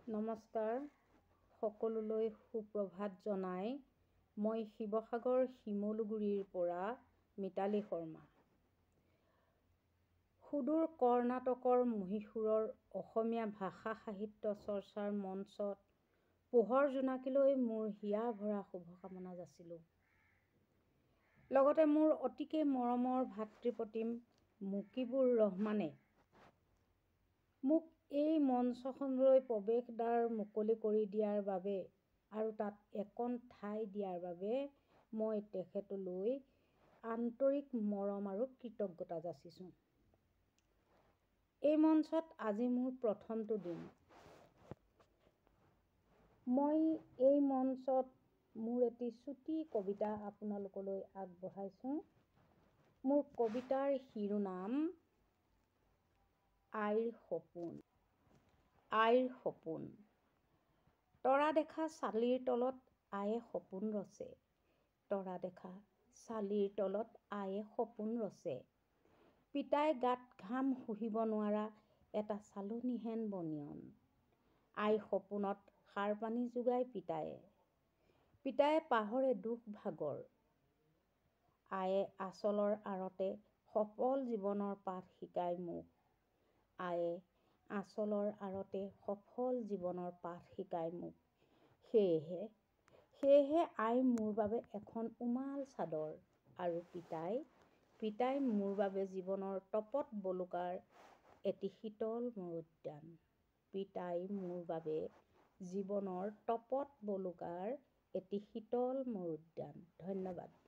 নমস্কাৰ, সকলোলৈ সুপ্ৰভাত জনাই মই শিৱসাগৰ শিমলুগুৰিৰ পৰা মিতালী শৰ্মা। সুদূৰ কৰ্ণাটকৰ মহীশূৰৰ অসমীয়া ভাষা সাহিত্য চৰ্চাৰ মঞ্চত পোহৰ জোনাকিলৈ মোৰ হিয়া ভৰা শুভকামনা যাচিলোঁ। লগতে মোৰ অতিকে মৰমৰ ভাতৃপ্ৰতিম মুকিবুৰ ৰহমানে মোক এই মঞ্চখনলৈ প্ৰৱেশ দ্বাৰ মুকলি কৰি দিয়াৰ বাবে আৰু তাত একণ ঠাই দিয়াৰ বাবে মই তেখেতলৈ আন্তৰিক মৰম আৰু কৃতজ্ঞতা যাচিছোঁ। এই মঞ্চত আজি মোৰ প্ৰথমটো দিন। মই এই মঞ্চত মোৰ এটি চুটি কবিতা আপোনালোকলৈ আগবঢ়াইছোঁ। মোৰ কবিতাৰ শিৰোনাম আইৰ সপোন। আইৰ সপোন। তৰা দেখা চালিৰ তলত আয়ে সপোন ৰচে। তৰা দেখা চালিৰ তলত আয়ে সপোন ৰচে। পিতাই গাত ঘাম শুহিব নোৱাৰা এটা চালনীহেন বনিয়ন। আই সপোনত সাৰ পানী যোগায় পিতায়ে। পিতায়ে পাহৰে দুখ ভাগৰ। আয়ে আঁচলৰ আঁৰতে সফল জীৱনৰ পাঠ শিকায় মোক। আয়ে আঁচলৰ আঁৰতে সফল জীৱনৰ পাঠ শিকায় মোক। সেয়েহে আই মোৰ বাবে এখন উমাল চাদৰ আৰু পিতাই মোৰ বাবে জীৱনৰ তপত বলুকাৰ এটি শীতল মোৰ উদ্যান। পিতাই মোৰ বাবে জীৱনৰ তপত বলুকাৰ এটি শীতল মোৰ উদ্যান। ধন্যবাদ।